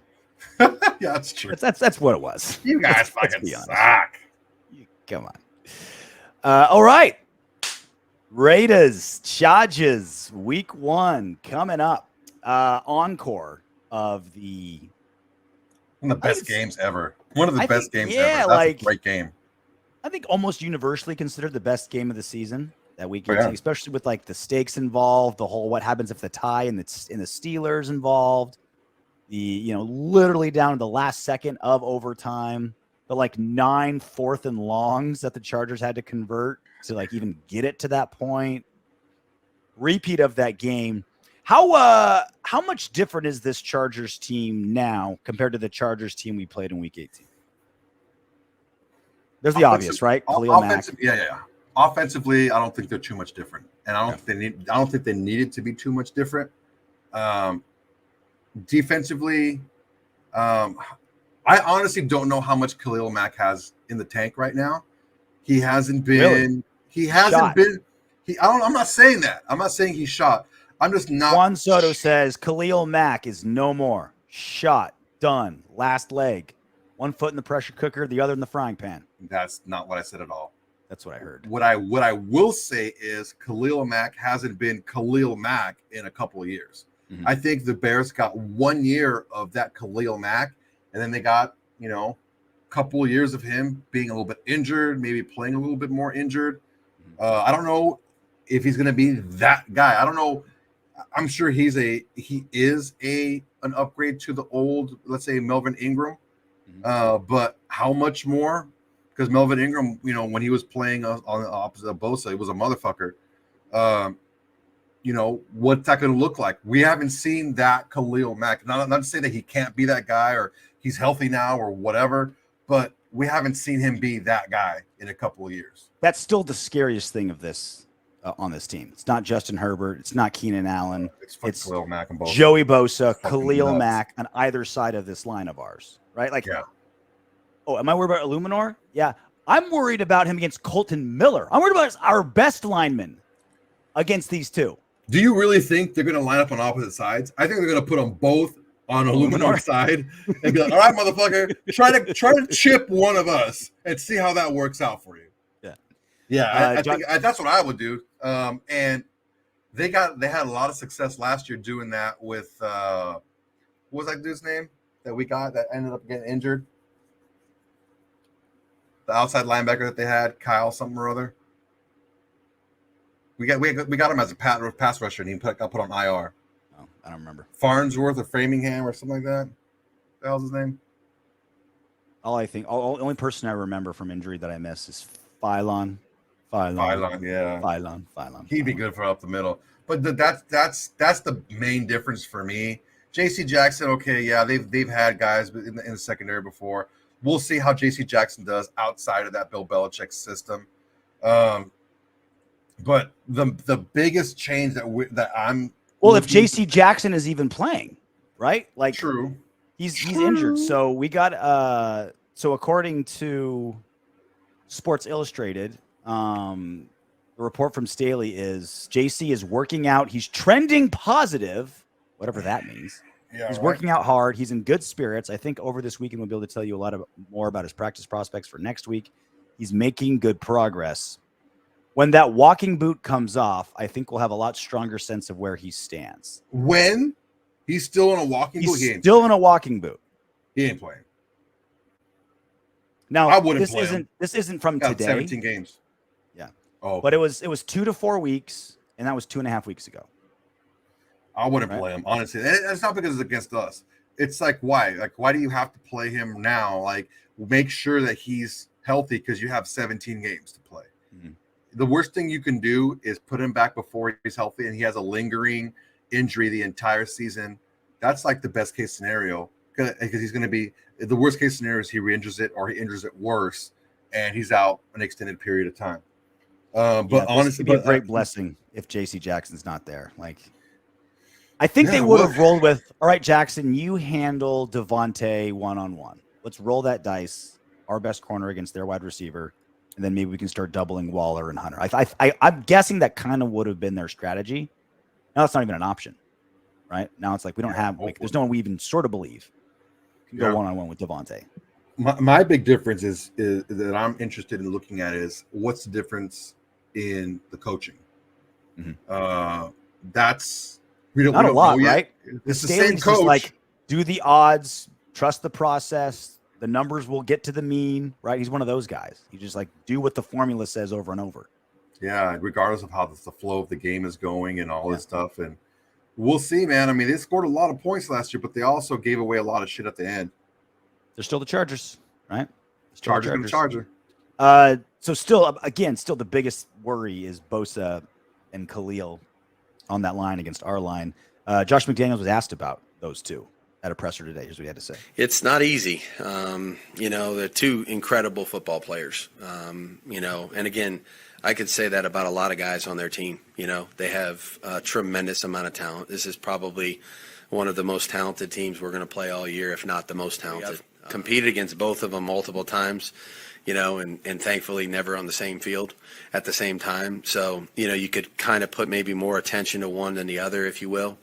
Yeah, that's true. That's what it was. You guys fucking suck. Come on. All right. Raiders, Chargers, week 1 coming up. Encore of one of the best games ever. One of the best games ever. That's a great game. I think almost universally considered the best game of the season that week, especially with like the stakes involved, the whole what happens if the tie and the Steelers involved, literally down to the last second of overtime, the like 9 4th and longs that the Chargers had to convert to like even get it to that point. Repeat of that game. How much different is this Chargers team now compared to the Chargers team we played in week 18? There's the obvious, right? Khalil Mack. Yeah. Offensively, I don't think they're too much different, and I don't think they needed to be too much different. Defensively, I honestly don't know how much Khalil Mack has in the tank right now. He hasn't been. Really? He hasn't shot. Been. I'm not saying that. I'm not saying he's shot. I'm just not. Juan Soto says Khalil Mack is no more. Shot. Done. Last leg. One foot in the pressure cooker, the other in the frying pan. That's not what I said at all. That's what I heard. What I will say is Khalil Mack hasn't been Khalil Mack in a couple of years. Mm-hmm. I think the Bears got 1 year of that Khalil Mack, and then they got, a couple of years of him being a little bit injured, maybe playing a little bit more injured. I don't know if he's going to be that guy. I don't know. I'm sure he is an upgrade to the old, let's say, Melvin Ingram. But how much more? Because Melvin Ingram, when he was playing on the opposite of Bosa, he was a motherfucker. What's that going to look like? We haven't seen that Khalil Mack. Not to say that he can't be that guy or he's healthy now or whatever, but we haven't seen him be that guy in a couple of years. That's still the scariest thing of this. On this team, it's not Justin Herbert, it's not Keenan Allen, it's Khalil Mack and Bosa. Joey Bosa, Khalil Mack on either side of this line of ours, right? Like, oh, am I worried about Eluemenor? Yeah, I'm worried about him against Colton Miller. I'm worried about our best lineman against these two. Do you really think they're going to line up on opposite sides? I think they're going to put them both on Eluemenor's side and be like, "All right, motherfucker, try to chip one of us and see how that works out for you." Yeah, I think that's what I would do. And they had a lot of success last year doing that with what was that dude's name that we got that ended up getting injured? The outside linebacker that they had, Kyle something or other. We got him as a pass rusher, and he got put on IR. Oh, I don't remember. Farnsworth or Framingham or something like that. What the hell's his name? Only person I remember from injury that I miss is Phylon. Phylon. He'd be good for up the middle. But that's the main difference for me. J.C. Jackson, okay, yeah, they've had guys in the secondary before. We'll see how J.C. Jackson does outside of that Bill Belichick system. But the biggest change that I'm if J.C. Jackson is even playing, right? Like true, he's injured. So we got so according to Sports Illustrated. The report from Staley is JC is working out. He's trending positive, whatever that means. Yeah, He's right. working out hard. He's in good spirits. I think over this weekend we'll be able to tell you a lot more about his practice prospects for next week. He's making good progress. When that walking boot comes off, I think we'll have a lot stronger sense of where he stands. When he's still in a walking boot, He's still in a walking boot. He ain't playing. Now, I wouldn't play him. This isn't from Got today. 17 games. Yeah. Oh, but it was 2 to 4 weeks, and that was 2.5 weeks ago. I wouldn't play him, honestly. And it's not because it's against us. It's like, why? Like, why do you have to play him now? Like, make sure that he's healthy because you have 17 games to play. Mm-hmm. The worst thing you can do is put him back before he's healthy and he has a lingering injury the entire season. That's like the best case scenario because he's going to be the worst case scenario is he re-injures it or he injures it worse and he's out an extended period of time. But honestly, it'd be a great blessing if JC Jackson's not there. Like, I think they would have rolled with, all right, Jackson, you handle Davante one-on-one. Let's roll that dice, our best corner against their wide receiver, and then maybe we can start doubling Waller and Hunter. I'm guessing that kind of would have been their strategy. Now it's not even an option, right? Now it's like we don't have, like, there's no one we even sort of believe can go one-on-one with Davante. My big difference is that I'm interested in looking at is what's the difference in the coaching. Mm-hmm. That's we don't, not we a don't lot, know right? It's the same coach. Just like do the odds, trust the process. The numbers will get to the mean, right? He's one of those guys. He just like do what the formula says over and over. Yeah, regardless of how the flow of the game is going and all this stuff. And we'll see, man. I mean, they scored a lot of points last year, but they also gave away a lot of shit at the end. They're still the Chargers, right? Chargers going to Charger. So still the biggest worry is Bosa and Khalil on that line against our line. Josh McDaniels was asked about those two at a presser today. Here's what he had to say. It's not easy. They're two incredible football players. And again, I could say that about a lot of guys on their team. They have a tremendous amount of talent. This is probably one of the most talented teams we're going to play all year, if not the most talented. Competed against both of them multiple times, and thankfully never on the same field at the same time. So, you could kind of put maybe more attention to one than the other, if you will.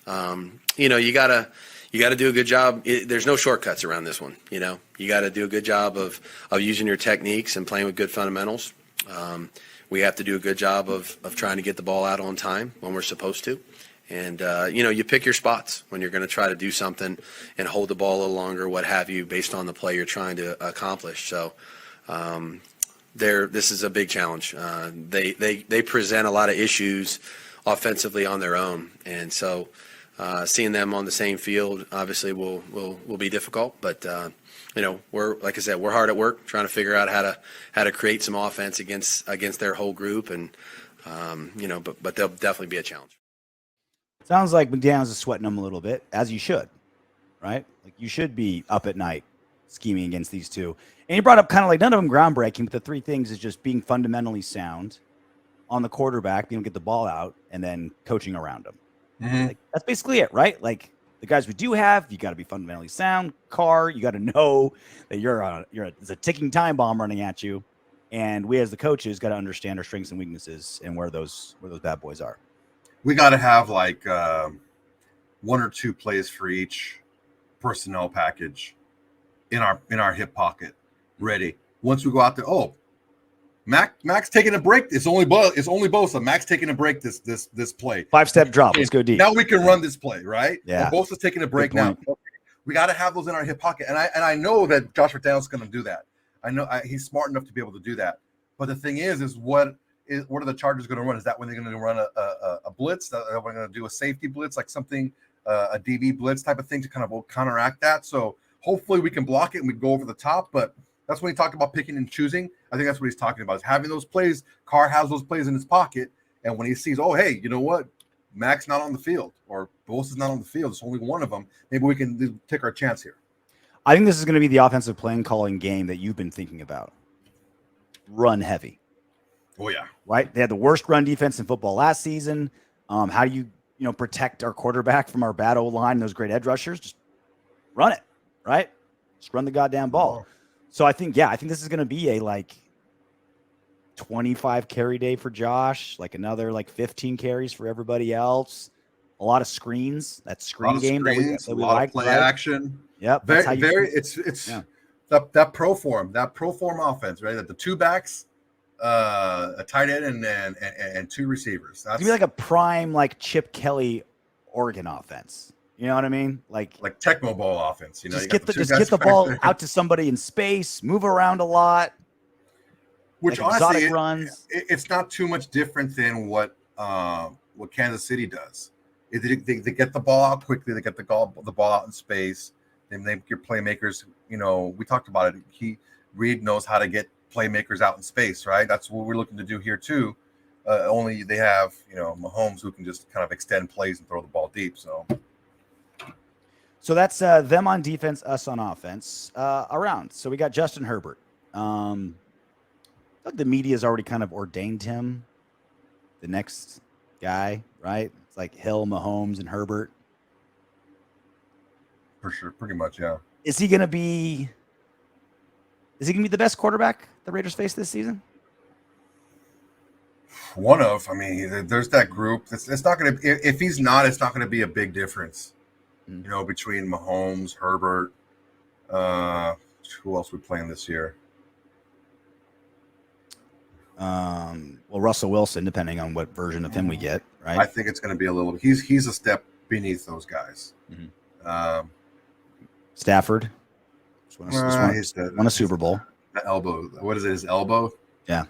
You gotta do a good job. There's no shortcuts around this one. You got to do a good job of using your techniques and playing with good fundamentals. We have to do a good job of trying to get the ball out on time when we're supposed to. And, you pick your spots when you're going to try to do something and hold the ball a little longer, what have you, based on the play you're trying to accomplish. So this is a big challenge. They present a lot of issues offensively on their own. And so seeing them on the same field obviously will be difficult. But, we're, like I said, we're hard at work trying to figure out how to create some offense against their whole group. And, but they'll definitely be a challenge. Sounds like McDaniels is sweating them a little bit, as you should, right? Like you should be up at night scheming against these two. And you brought up kind of like none of them groundbreaking, but the three things is just being fundamentally sound on the quarterback, being able to get the ball out, and then coaching around them. Mm-hmm. Like, that's basically it, right? Like the guys we do have, you got to be fundamentally sound. Carr, you got to know that there's a ticking time bomb running at you, and we as the coaches got to understand our strengths and weaknesses and where those bad boys are. We got to have like one or two plays for each personnel package in our hip pocket ready. Once we go out there, Mac's taking a break. It's only Bosa. Mac's taking a break this play. 5-step drop. Let's go deep. Now we can run this play, right? Yeah. Bosa's taking a break now. Okay. We got to have those in our hip pocket, and I know that Josh McDaniels is going to do that. I know he's smart enough to be able to do that. But the thing is what are the Chargers going to run? Is that when they're going to run a blitz? Are we going to do a safety blitz, like something, a DB blitz type of thing to kind of counteract that? So hopefully we can block it and we go over the top. But that's when he talked about picking and choosing. I think that's what he's talking about, is having those plays. Carr has those plays in his pocket. And when he sees, hey, you know what? Mac's not on the field or Bosa's not on the field. It's only one of them. Maybe we can take our chance here. I think this is going to be the offensive playing calling game that you've been thinking about. Run heavy. Oh, yeah. Right? They had the worst run defense in football last season. How do you protect our quarterback from our bad O-line and those great edge rushers? Just run it, right? Just run the goddamn ball. So I think this is going to be a 25 carry day for Josh, like another 15 carries for everybody else. a lot of screens. That A screen lot of game screens, that a we lot like, of play right? action. Yep. That's how you It's yeah. that pro form offense, right? That the two backs, a tight end and two receivers. That's It's gonna be like a prime like Chip Kelly Oregon offense. You know what I mean? Like Tecmo Bowl offense. You know, just you got get the two just guys get the back ball there. out to somebody in space, move around a lot. Which like honestly, exotic runs. It's not too much different than what Kansas City does. They get the ball out quickly. They get the ball out in space. They make your playmakers. You know, we talked about it. Reed knows how to get playmakers out in space, right? That's what we're looking to do here too. Only they have, you know, Mahomes who can just kind of extend plays and throw the ball deep. So that's them on defense, us on offense. Around. So we got Justin Herbert. Like the media's already kind of ordained him the next guy, right? It's like Hill, Mahomes, and Herbert. For sure, pretty much, yeah. Is he gonna be the best quarterback the Raiders face this season? I mean, there's that group. It's not going to. If he's not, it's not going to be a big difference. You know, between Mahomes, Herbert. Who else we playing this year? Well, Russell Wilson, depending on what version of him we get, right? I think it's going to be a little. He's a step beneath those guys. Stafford. Won a Super Bowl. The elbow. What is it? His elbow? Yeah.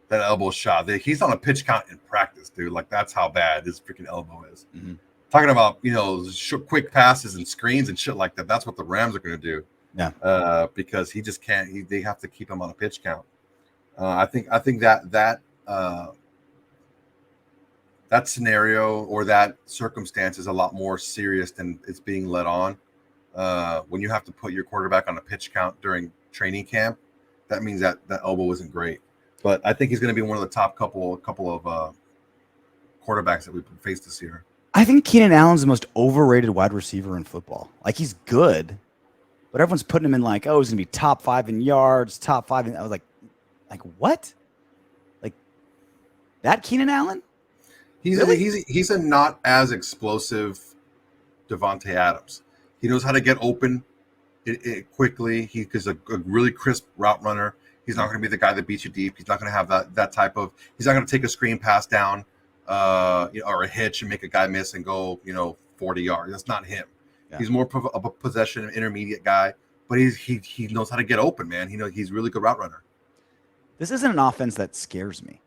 That elbow shot. He's on a pitch count in practice, dude. Like, that's how bad his freaking elbow is. Talking about, you know, quick passes and screens and shit like that. That's what the Rams are going to do. Yeah. Because he just can't. They have to keep him on a pitch count. I think that scenario or that circumstance is a lot more serious than it's being led on. When you have to put your quarterback on a pitch count during training camp, that means that elbow isn't great. But I think he's going to be one of the top couple of quarterbacks that we faced this year. I think Keenan Allen's the most overrated wide receiver in football. Like, he's good, but everyone's putting him in like, oh, he's going to be top 5 in yards, top 5. I was like what? Like that Keenan Allen? He's a not as explosive Davante Adams. He knows how to get open quickly. He's a really crisp route runner. He's not going to be the guy that beats you deep. He's not going to have that type of. He's not going to take a screen pass down, or a hitch and make a guy miss and go, 40 yards. That's not him. Yeah. He's more of a possession intermediate guy, but he knows how to get open, man. He's a really good route runner. This isn't an offense that scares me.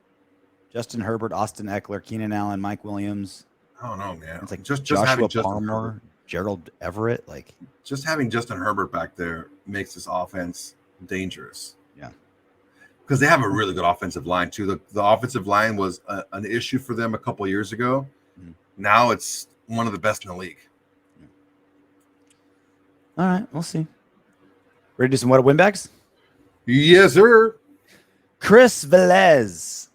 Justin Herbert, Austin Eckler, Keenan Allen, Mike Williams. I don't know, man. It's like just Joshua having Palmer, Gerald Everett. Like, just having Justin Herbert back there makes this offense dangerous. Yeah. Because they have a really good offensive line, too. The offensive line was an issue for them a couple of years ago. Now it's one of the best in the league. All right, we'll see. Ready to do some What Windbags? Yes, sir. Chris Velez.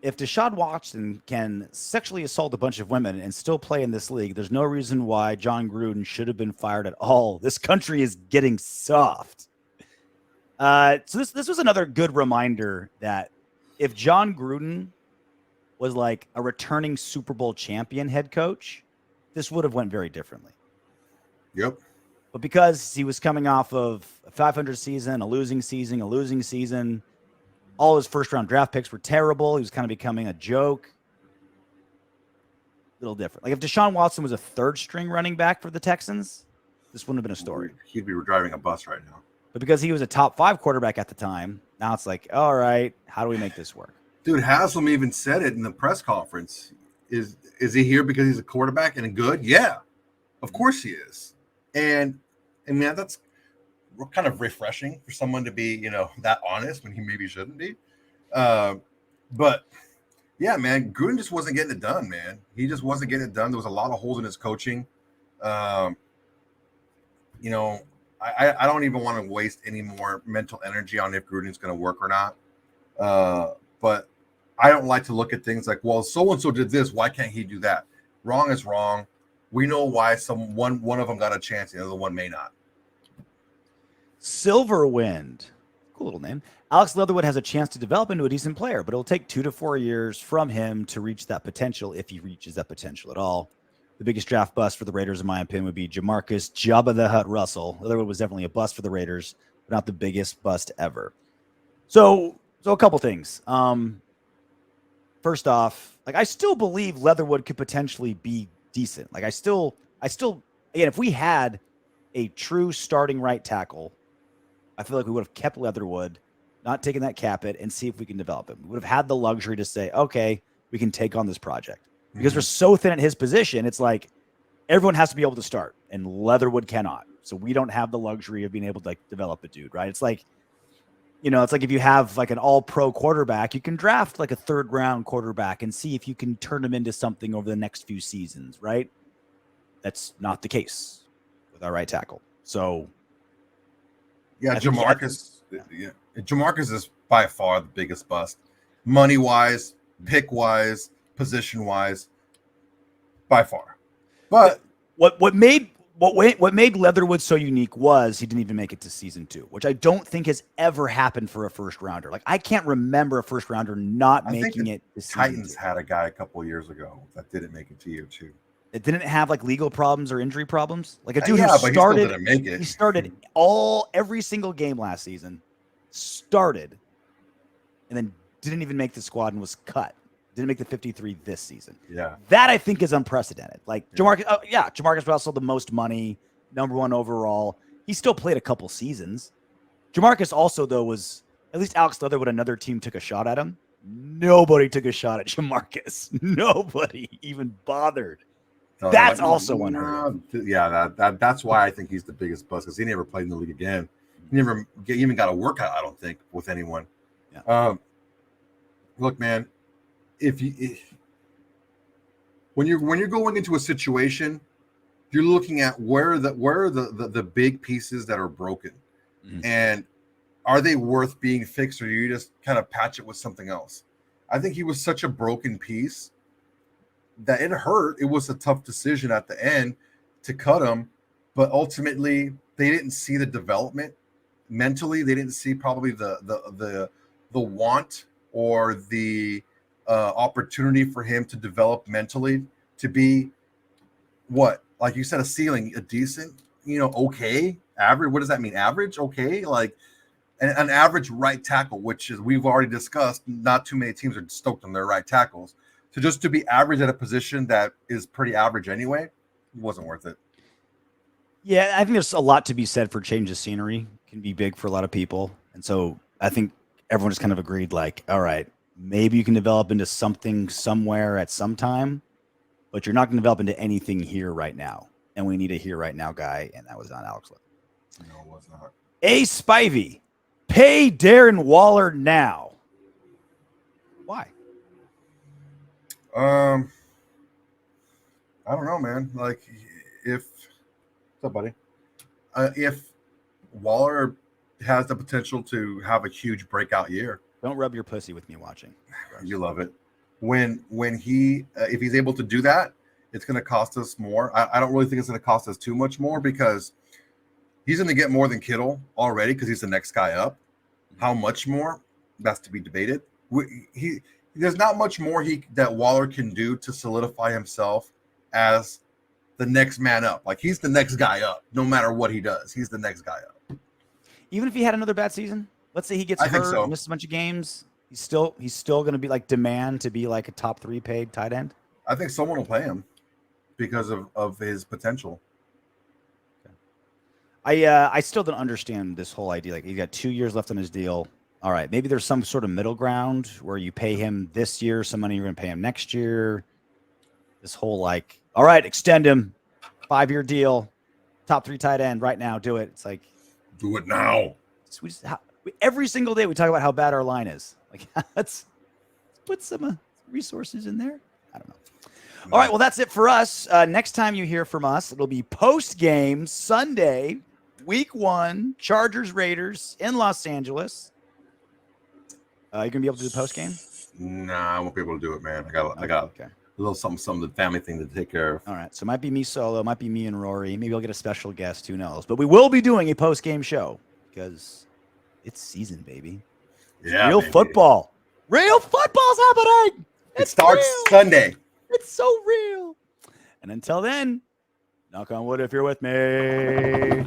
If Deshaun Watson can sexually assault a bunch of women and still play in this league, there's no reason why John Gruden should have been fired at all. This country is getting soft. So this was another good reminder that if John Gruden was like a returning Super Bowl champion head coach, this would have went very differently. Yep. But because he was coming off of a 500 season, a losing season, all his first-round draft picks were terrible. He was kind of becoming a joke. A little different. Like if Deshaun Watson was a third-string running back for the Texans, this wouldn't have been a story. He'd be driving a bus right now. But because he was a top 5 quarterback at the time, now it's like, all right, how do we make this work? Dude, Haslam even said it in the press conference. Is he here because he's a quarterback and good? Yeah, of course he is. And man, that's kind of refreshing for someone to be, that honest when he maybe shouldn't be. But yeah, man, Gruden just wasn't getting it done, man. He just wasn't getting it done. There was a lot of holes in his coaching. I don't even want to waste any more mental energy on if Gruden's going to work or not. But I don't like to look at things like, well, so-and-so did this. Why can't he do that? Wrong is wrong. We know why one of them got a chance. The other one may not. Silverwind. Cool little name. Alex Leatherwood has a chance to develop into a decent player, but it'll take 2 to 4 years from him to reach that potential, if he reaches that potential at all. the biggest draft bust for the Raiders, in my opinion, would be Jamarcus Jabba the Hutt Russell. Leatherwood was definitely a bust for the Raiders, but not the biggest bust ever. So a couple things. First off, like I still believe Leatherwood could potentially be decent. Like I still, again, if we had a true starting right tackle, I feel like we would have kept Leatherwood, not taken that cap it, and see if we can develop him. We would have had the luxury to say, okay, we can take on this project. Because we're so thin at his position, it's like everyone has to be able to start, and Leatherwood cannot. So we don't have the luxury of being able to like develop a dude, right? It's like, it's like if you have like an all-pro quarterback, you can draft like a third-round quarterback and see if you can turn him into something over the next few seasons, right? That's not the case with our right tackle. So, yeah, Jamarcus is by far the biggest bust, money-wise, pick-wise, position-wise, by far. But what made Leatherwood so unique was he didn't even make it to season 2, which I don't think has ever happened for a first rounder. Like I can't remember a first rounder not making it to season Titans 2. had a guy a couple of years ago that didn't make it to year 2. It didn't have like legal problems or injury problems. Like a dude but who he started, still didn't make it. He started every single game last season, started, and then didn't even make the squad and was cut. Didn't make the 53 this season. Yeah. That I think is unprecedented. Like Jamarcus Russell, the most money, number 1 overall. He still played a couple seasons. Jamarcus also, though, was at least Alex Leatherwood, another team took a shot at him. Nobody took a shot at Jamarcus. Nobody even bothered. That's also unheard of. Yeah, that's why I think he's the biggest bust, because he never played in the league again. He never even got a workout, I don't think, with anyone. Yeah. Look, man, when you're going into a situation, you're looking at where are the big pieces that are broken, and are they worth being fixed, or do you just kind of patch it with something else? I think he was such a broken piece that it hurt. It was a tough decision at the end to cut him, but ultimately they didn't see the development mentally. They didn't see probably the want or the opportunity for him to develop mentally to be what, like you said, a ceiling, a decent, okay, average. What does that mean? Average, okay, like an average right tackle, which is, we've already discussed, not too many teams are stoked on their right tackles. So just to be average at a position that is pretty average anyway, it wasn't worth it. Yeah, I think there's a lot to be said for change of scenery. Can be big for a lot of people. And so I think everyone just kind of agreed, like, all right, maybe you can develop into something somewhere at some time, but you're not going to develop into anything here right now. And we need a here right now guy, and that was not Alex Leatherwood. No, it was not. A Spivey, pay Darren Waller now. Why? I don't know, man. Like, what's up, buddy? If Waller has the potential to have a huge breakout year, don't rub your pussy with me watching. You love it. When he, if he's able to do that, it's going to cost us more. I don't really think it's going to cost us too much more, because he's going to get more than Kittle already, because he's the next guy up. How much more? That's to be debated. There's not much more that Waller can do to solidify himself as the next man up. Like, he's the next guy up. No matter what he does, he's the next guy up. Even if he had another bad season, let's say he gets hurt, misses a bunch of games, he's still going to be like demand to be like a top 3 paid tight end. I think someone will pay him because of his potential. I still don't understand this whole idea. Like, he's got 2 years left on his deal. All right, maybe there's some sort of middle ground where you pay him this year, some money you're going to pay him next year. This whole like, all right, extend him, 5-year deal, top 3 tight end right now, do it. It's like, do it now. Every single day we talk about how bad our line is. Like, let's put some resources in there. I don't know. All right, well, that's it for us. Next time you hear from us, it'll be post-game Sunday, Week 1, Chargers Raiders in Los Angeles. You gonna be able to do the post-game? Nah, I won't be able to do it, man. I got okay. A little something, the family thing to take care of. All right, so it might be me solo, it might be me and Rory. Maybe I'll get a special guest, who knows? But we will be doing a post-game show because it's season, baby. Yeah, real baby. Football. Real football's happening. It starts real. Sunday. It's so real. And until then, knock on wood if you're with me.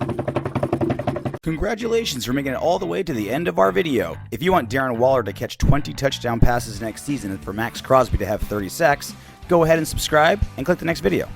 Congratulations for making it all the way to the end of our video. If you want Darren Waller to catch 20 touchdown passes next season and for Max Crosby to have 30 sacks, go ahead and subscribe and click the next video.